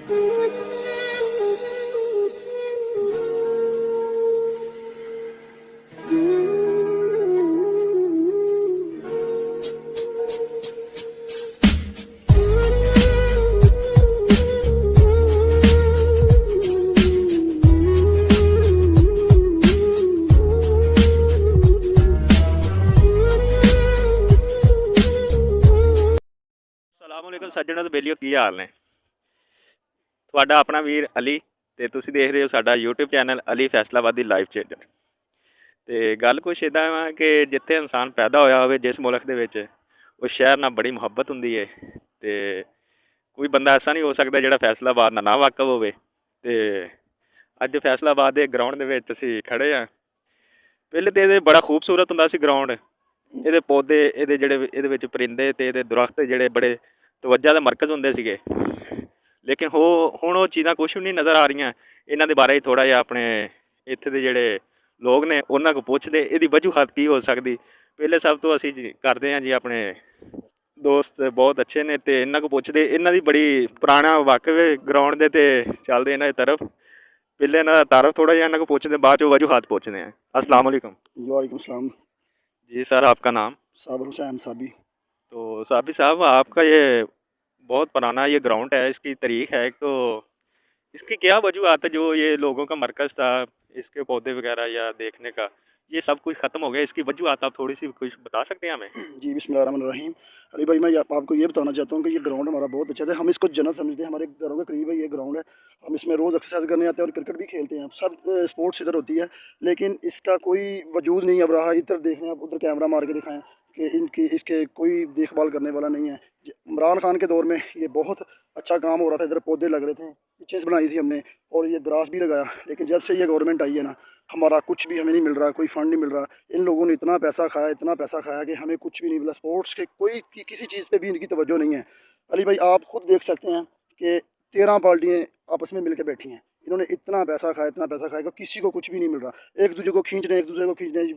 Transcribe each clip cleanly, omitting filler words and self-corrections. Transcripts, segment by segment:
ਸਲਾਮੁਅਲੈकुम ਸੱਜਣੋ ਤੇ ਬੇਲੀਓ, ਕੀ ਹਾਲ ਨੇ। ਤੁਹਾਡਾ ਆਪਣਾ ਵੀਰ ਅਲੀ ਤੇ ਤੁਸੀਂ ਦੇਖ ਰਹੇ ਹੋ ਸਾਡਾ YouTube channel Ali Faisalabadi life changer. ਤੇ ਗੱਲ ਕੁਛ ਇੱਦਾਂ ਵਾ ਕਿ ਜਿੱਥੇ ਇਨਸਾਨ ਪੈਦਾ ਹੋਇਆ ਹੋਵੇ, ਜਿਸ ਮੁਲਕ ਦੇ ਵਿੱਚ, ਉਸ ਸ਼ਹਿਰ ਨਾਲ ਬੜੀ ਮੁਹੱਬਤ ਹੁੰਦੀ ਹੈ। ਤੇ ਕੋਈ ਬੰਦਾ ਐਸਾ ਨਹੀਂ ਹੋ ਸਕਦਾ ਜਿਹੜਾ ਫੈਸਲਾਬਾਦ ਨਾਲ ਨਾ ਵਾਕਫ ਹੋਵੇ। ਤੇ ਅੱਜ ਫੈਸਲਾਬਾਦ ਦੇ ਗਰਾਊਂਡ ਦੇ ਵਿੱਚ ਅਸੀਂ ਖੜ੍ਹੇ ਹਾਂ। ਪਹਿਲੇ ਤਾਂ ਇਹਦੇ ਬੜਾ ਖੂਬਸੂਰਤ ਹੁੰਦਾ ਸੀ ਗਰਾਊਂਡ। ਇਹਦੇ ਪੌਦੇ, ਇਹਦੇ ਵਿੱਚ ਪਰਿੰਦੇ ਅਤੇ ਇਹਦੇ ਦਰੱਖਤ ਜਿਹੜੇ ਬੜੇ ਤਵੱਜਾ ਦਾ ਮਰਕਜ਼ ਹੁੰਦੇ ਸੀਗੇ। ਲੇਕਿਨ ਹੁਣ ਉਹ ਚੀਜ਼ਾਂ ਕੁਛ ਵੀ ਨਹੀਂ ਨਜ਼ਰ ਆ ਰਹੀਆਂ। ਇਹਨਾਂ ਦੇ ਬਾਰੇ ਥੋੜ੍ਹਾ ਜਿਹਾ ਆਪਣੇ ਇੱਥੇ ਦੇ ਜਿਹੜੇ ਲੋਕ ਨੇ ਉਹਨਾਂ ਕੋਲ ਪੁੱਛਦੇ ਇਹਦੀ ਵਜੂਹਾਤ ਕੀ ਹੋ ਸਕਦੀ। ਪਹਿਲੇ ਸਭ ਤੋਂ ਅਸੀਂ ਕਰਦੇ ਹਾਂ ਜੀ, ਆਪਣੇ ਦੋਸਤ ਬਹੁਤ ਅੱਛੇ ਨੇ ਅਤੇ ਇਹਨਾਂ ਕੋਲ ਪੁੱਛਦੇ। ਇਹਨਾਂ ਦੀ ਬੜੀ ਪੁਰਾਣਾ ਵਾਕਫ ਗਰਾਊਂਡ ਦੇ ਅਤੇ ਚੱਲਦੇ ਇਹਨਾਂ ਦੀ ਤਰਫ। ਪਹਿਲੇ ਇਹਨਾਂ ਦਾ ਤਾਰਫ ਥੋੜਾ ਜਿਹਾ ਇਹਨਾਂ को पूछते हैं, बाद में वजूहात पूछते हैं। अस्सलाम वालेकुम। वालेकुम सलाम। जी सर, आपका नाम? साबिर हुसैन साबी। तो साबी साहब, आपका ये बहुत पुराना ये ग्राउंड है, इसकी तारीख है, तो इसकी क्या वजूहत है जो ये लोगों का मरकज़ था इसके पौधे वगैरह या देखने का, ये सब कुछ ख़त्म हो गया, इसकी वजूहत आप थोड़ी सी कुछ बता सकते हैं हमें? जी बिस्मिल्लाहिर्रहमानिर्रहीम। अली भाई, मैं आपको ये बताना चाहता हूँ कि ये ग्राउंड हमारा बहुत अच्छा है। हम इसको जन्नत समझते हैं, हमारे घरों के करीब है ये ग्राउंड है। हम इसमें रोज़ एक्सरसाइज करने आते हैं और क्रिकेट भी खेलते हैं। सब स्पोर्ट्स इधर होती है, लेकिन इसका कोई वजूद नहीं अब रहा। इधर देख रहे हैं आप, उधर कैमरा मार के दिखाएं कि इसके कोई देखभाल करने वाला नहीं है। इमरान खान के दौर में ये बहुत अच्छा काम हो रहा था, इधर पौधे लग रहे थे, पिचेस बनाई थी हमने और ये ग्रास भी लगाया। लेकिन जब से ये गवर्नमेंट आई है ना, हमारा कुछ भी हमें नहीं मिल रहा, कोई फंड नहीं मिल रहा। इन लोगों ने इतना पैसा खाया, इतना पैसा खाया कि हमें कुछ भी नहीं मिला। स्पोर्ट्स के किसी चीज़ पे भी इनकी तवज्जो नहीं है। अली भाई, आप खुद देख सकते हैं कि 13 पार्टियाँ आपस में मिलकर बैठी हैं। इन्होंने इतना पैसा खाया, इतना पैसा खाया कि किसी को कुछ भी नहीं मिल रहा। एक दूसरे को खींच रहे हैं, एक दूसरे को खींच रहे हैं,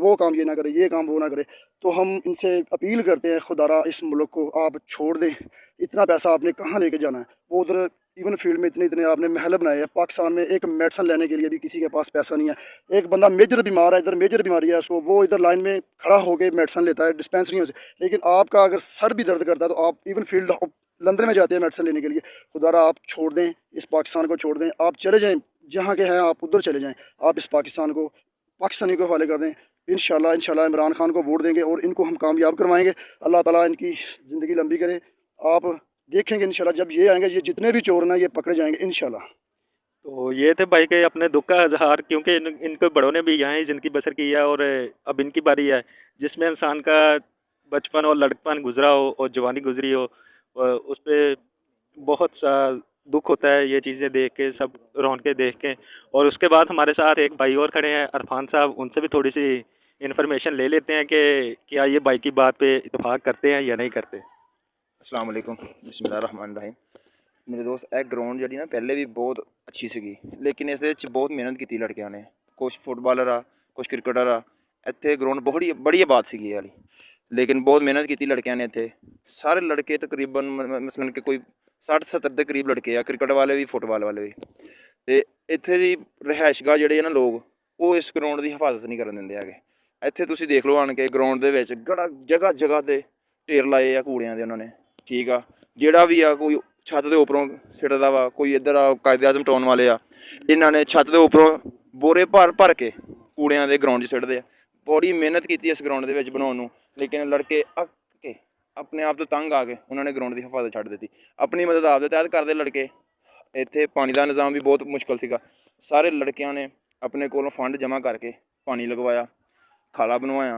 वो काम ये ना करे, ये काम वो ना करे। तो हम इनसे अपील करते हैं, खुदारा इस मुल्क को आप छोड़ दें। इतना पैसा आपने कहाँ लेके जाना है? वो उधर इवन फील्ड में इतने आपने महल बनाए हैं। पाकिस्तान में एक मेडिसन लेने के लिए भी किसी के पास पैसा नहीं है। एक बंदा मेजर बीमार है, इधर मेजर बीमारी है उसको, वो इधर लाइन में खड़ा होकर मेडिसन लेता है डिस्पेंसरियों से। लेकिन आपका अगर सर भी दर्द करता है तो आप इवन फील्ड लंदन में जाते हैं मेडिसन लेने के लिए। खुदारा आप छोड़ दें, इस पाकिस्तान को छोड़ दें, आप चले जाएँ जहाँ के हैं, आप उधर चले जाएँ। आप इस पाकिस्तान को पाकिस्तानी को हवाले कर दें। इंशाल्लाह इमरान खान को वोट देंगे और इनको हम कामयाब करवाएंगे। अल्लाह ताला इनकी ज़िंदगी लंबी करे। आप देखेंगे इंशाल्लाह, जब ये आएंगे, ये जितने भी चोर ना, ये पकड़े जाएंगे इंशाल्लाह। तो ये थे भाई के अपने दुख का इजहार, क्योंकि इनको बड़ों ने भी यहाँ ही ज़िंदगी बसर की है और अब इनकी बारी है जिसमें इंसान का बचपन और लड़कपन गुजरा हो और जवानी गुजरी हो। उस पर बहुत सा दुख होता है ये चीज़ें देख के, सब रौनकें देख के। और उसके बाद हमारे साथ एक भाई और खड़े हैं, अरफान साहब। उनसे भी थोड़ी सी इन्फॉर्मेशन ले लेते हैं कि क्या ये भाई की बात पे इत्तेफाक करते हैं या नहीं करते। अस्सलाम वालेकुम, बिस्मिल्लाहिर्रहमानिर्रहीम। मेरे दोस्त, एक ग्राउंड जी ना पहले भी बहुत अच्छी सी, लेकिन इस बहुत मेहनत की लड़कियों ने। कुछ फुटबालर आ, कुछ क्रिकेटर आ। इतने ग्राउंड बड़ी आबाद सी वाली, लेकिन बहुत मेहनत की लड़कियों ने। इतने सारे लड़के तकरीबन मसलन के कोई 60-70 के करीब लड़के आ, क्रिकेट वाले भी फुटबाल वाले भी। तो इत्थे दी रिहायशगाह जोड़े ना लोग, वो इस ग्राउंड की हिफाजत नहीं करन दिंदे हैगे। इत्थे तुसीं देख लो आन के ग्राउंड दे विच गड़ा जगह जगह ते ढेर लाए आ कूड़ियां दे उन्होंने। ठीक आ, जेड़ा भी आ, कोई छत के उपरों सिटदा वा, कोई इधर आ कायदे आज़म टाउन वाले आ, इन्होंने छत के उपरों बोरे भर भर के कूड़ियां दे ग्राउंड सिटदे आ। बड़ी मेहनत की इस ग्राउंड के बनाने नूं, लेकिन लड़के अक के अपने आप तो तंग आ गए, उन्होंने ग्राउंड की हिफाजत छड्ड दी। अपनी मदद आप दे तहत करदे लड़के। इत्थे पानी का निज़ाम भी बहुत मुश्किल सीगा। सारे लड़कियां ने अपने कोलों फंड जमा करके पानी लगवाया, खाला बनवाया,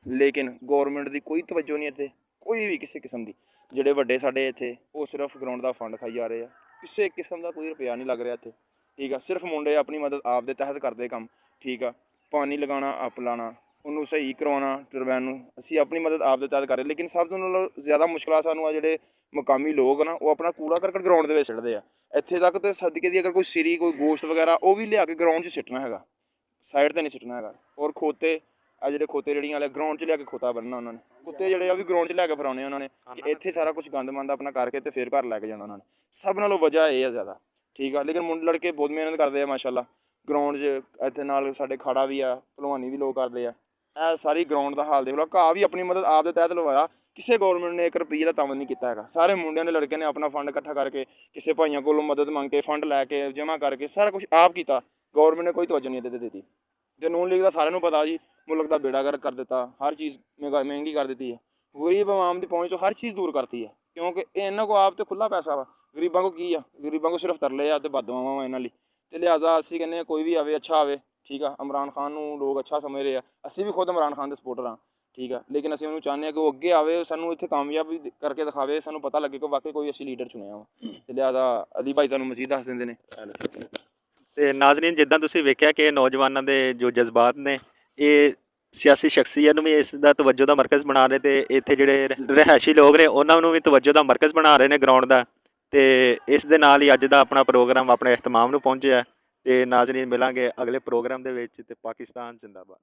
लेकिन गौरमेंट की कोई तवज्जो नहीं इत्थे, कोई भी किसी किस्म की। ਜਿਹੜੇ ਵੱਡੇ ਸਾਡੇ ਇੱਥੇ ਉਹ ਸਿਰਫ ਗਰਾਊਂਡ ਦਾ ਫੰਡ ਖਾਈ ਜਾ ਰਹੇ ਆ, ਕਿਸੇ ਕਿਸਮ ਦਾ ਕੋਈ ਰੁਪਿਆ ਨਹੀਂ ਲੱਗ ਰਿਹਾ ਇੱਥੇ। ਠੀਕ ਆ, ਸਿਰਫ ਮੁੰਡੇ ਆਪਣੀ ਮਦਦ ਆਪ ਦੇ ਤਹਿਤ ਕਰਦੇ ਕੰਮ। ਠੀਕ ਆ, ਪਾਣੀ ਲਗਾਉਣਾ ਆਪ ਲਾਉਣਾ, ਉਹਨੂੰ ਸਹੀ ਕਰਵਾਉਣਾ ਟਰਬੈਨ ਨੂੰ, ਅਸੀਂ ਆਪਣੀ ਮਦਦ ਆਪ ਦੇ ਤਹਿਤ ਕਰ ਰਹੇ। ਲੇਕਿਨ ਸਭ ਤੋਂ ਨਾਲੋਂ ਜ਼ਿਆਦਾ ਮੁਸ਼ਕਿਲਾਂ ਸਾਨੂੰ ਆ ਜਿਹੜੇ ਮੁਕਾਮੀ ਲੋਕ ਨਾ, ਉਹ ਆਪਣਾ ਕੂੜਾ ਕਰਕਟ ਗਰਾਊਂਡ ਦੇ ਵਿੱਚ ਸਿੱਟਦੇ ਆ। ਇੱਥੇ ਤੱਕ ਤੇ ਸਦਕੇ ਦੀ ਅਗਰ ਕੋਈ ਸਿਰੀ ਕੋਈ ਗੋਸ਼ਤ ਵਗੈਰਾ ਉਹ ਵੀ ਲਿਆ ਕੇ ਗਰਾਊਂਡ 'ਚ ਸਿੱਟਣਾ ਹੈਗਾ, ਸਾਈਡ 'ਤੇ ਨਹੀਂ ਸਿੱਟਣਾ ਹੈਗਾ। ਔਰ ਖੋਤੇ ਆ ਜਿਹੜੇ ਖੋਤੇ ਰੇੜੀਆਂ ਵਾਲੇ, ਗਰਾਊਂਡ 'ਚ ਲਿਆ ਕੇ ਖੋਤਾ ਬੰਨਣਾ ਉਹਨਾਂ ਨੇ। ਕੁੱਤੇ ਜਿਹੜੇ ਆ ਵੀ ਗਰਾਊਂਡ 'ਚ ਲੈ ਕੇ ਫਿਰਾਉਣੇ ਉਹਨਾਂ ਨੇ ਕਿ ਇੱਥੇ ਸਾਰਾ ਕੁਝ ਗੰਦ ਮੰਦ ਆਪਣਾ ਕਰਕੇ ਤੇ ਫਿਰ ਘਰ ਲੈ ਕੇ ਜਾਣਾ ਉਹਨਾਂ ਨੇ। ਸਭ ਨਾਲੋਂ ਵਜ੍ਹਾ ਇਹ ਆ ਜ਼ਿਆਦਾ, ਠੀਕ ਆ। ਲੇਕਿਨ ਮੁੰਡੇ ਲੜਕੇ ਬਹੁਤ ਮਿਹਨਤ ਕਰਦੇ ਆ ਮਾਸ਼ਾਅੱਲਾ ਗਰਾਊਂਡ 'ਚ। ਇੱਥੇ ਨਾਲ ਸਾਡੇ ਖਾੜਾ ਵੀ ਆ, ਭਲਵਾਨੀ ਵੀ ਲੋਕ ਕਰਦੇ ਆ। ਇਹ ਸਾਰੀ ਗਰਾਊਂਡ ਦਾ ਹਾਲ ਦੇਖ ਲਓ। ਘਾਹ ਵੀ ਆਪਣੀ ਮਦਦ ਆਪ ਦੇ ਤਹਿਤ ਲਵਾਇਆ, ਕਿਸੇ ਗੌਰਮੈਂਟ ਨੇ 1 ਰੁਪਈਏ ਦਾ ਤਾਵਨ ਨਹੀਂ ਕੀਤਾ ਹੈਗਾ। ਸਾਰੇ ਮੁੰਡਿਆਂ ਨੇ ਲੜਕੇ ਨੇ ਆਪਣਾ ਫੰਡ ਇਕੱਠਾ ਕਰਕੇ, ਕਿਸੇ ਭਾਈਆਂ ਕੋਲੋਂ ਮਦਦ ਮੰਗ ਕੇ, ਫੰਡ ਲੈ ਕੇ ਜਮ੍ਹਾਂ ਕਰਕੇ ਸਾਰਾ ਕੁਝ ਆਪ ਕੀਤਾ। ਗੌਰਮੈਂਟ ਨੇ ਕੋਈ ਤਵੱਜੋ ਨਹੀਂ ਇਹਦੇ 'ਤੇ ਦਿੱਤੀ। ਤੇ ਨੂਨ ਲੀਗ ਦਾ ਸਾਰਿਆਂ ਨੂੰ ਪਤਾ ਜੀ, ਮੁਲਕ ਦਾ ਬੇੜਾ ਗਰਕ ਕਰ ਦਿੱਤਾ, ਹਰ ਚੀਜ਼ ਮਹਿੰਗੀ ਕਰ ਦਿੱਤੀ ਹੈ, ਗਰੀਬ ਆਵਾਮ ਦੀ ਪਹੁੰਚ ਤੋਂ ਹਰ ਚੀਜ਼ ਦੂਰ ਕਰਤੀ ਹੈ। ਕਿਉਂਕਿ ਇਹ ਇਹਨਾਂ ਕੋਲ ਆਪ ਤੇ ਖੁੱਲ੍ਹਾ ਪੈਸਾ ਵਾ, ਗਰੀਬਾਂ ਕੋਲ ਕੀ ਆ? ਗਰੀਬਾਂ ਕੋਲ ਸਿਰਫ ਤਰਲੇ ਆ ਤੇ ਬਦਦੁਆਵਾਂ ਵਾ ਇਹਨਾਂ ਲਈ। ਤੇ ਲਿਹਾਜ਼ਾ ਅਸੀਂ ਕਹਿੰਦੇ ਹਾਂ ਕੋਈ ਵੀ ਆਵੇ ਅੱਛਾ ਆਵੇ, ਠੀਕ ਆ। ਇਮਰਾਨ ਖਾਨ ਨੂੰ ਲੋਕ ਅੱਛਾ ਸਮਝ ਰਹੇ ਆ, ਅਸੀਂ ਵੀ ਖੁਦ ਇਮਰਾਨ ਖਾਨ ਦੇ ਸਪੋਰਟਰ ਹਾਂ, ਠੀਕ ਆ। ਲੇਕਿਨ ਅਸੀਂ ਉਹਨੂੰ ਚਾਹੁੰਦੇ ਹਾਂ ਕਿ ਉਹ ਅੱਗੇ ਆਵੇ, ਸਾਨੂੰ ਇੱਥੇ ਕਾਮਯਾਬੀ ਕਰਕੇ ਦਿਖਾਵੇ, ਸਾਨੂੰ ਪਤਾ ਲੱਗੇ ਕਿ ਵਾਕਈ ਕੋਈ ਅਸੀਂ ਲੀਡਰ ਚੁਣਿਆ ਵਾ। ਤੇ ਲਿਹਾਜ਼ਾ ਅਲੀ ਭਾਈ ਤੁਹਾਨੂੰ ਮਜ਼ੀਦ ਦੱਸ ਦਿੰਦੇ ਨੇ। ਤੇ ਨਾਜ਼ਰੀਨ, ਜਿੱਦਾਂ ਤੁਸੀਂ ਵੇਖਿਆ ਕਿ ਨੌਜਵਾਨਾਂ ਦੇ ਜੋ ਜਜ਼ਬਾਤ ਨੇ, ਇਹ ਸਿਆਸੀ ਸ਼ਖਸੀਅਤ ਨੂੰ ਵੀ ਇਸ ਦਾ ਤਵੱਜੋ ਦਾ ਮਰਕਜ਼ ਬਣਾ ਰਹੇ, ਤੇ ਇੱਥੇ ਜਿਹੜੇ ਰਿਹਾਇਸ਼ੀ ਲੋਕ ਨੇ ਉਹਨਾਂ ਨੂੰ ਵੀ ਤਵੱਜੋ ਦਾ ਮਰਕਜ਼ ਬਣਾ ਰਹੇ ਨੇ ਗਰਾਊਂਡ ਦਾ। ਤੇ ਇਸ ਦੇ ਨਾਲ ਹੀ ਅੱਜ ਦਾ ਆਪਣਾ ਪ੍ਰੋਗਰਾਮ ਆਪਣੇ ਇਖਤਮਾਮ ਨੂੰ ਪਹੁੰਚਿਆ। ਤੇ ਨਾਜ਼ਰੀਨ, ਮਿਲਾਂਗੇ ਅਗਲੇ ਪ੍ਰੋਗਰਾਮ ਦੇ ਵਿੱਚ। ਤੇ ਪਾਕਿਸਤਾਨ ਜ਼ਿੰਦਾਬਾਦ।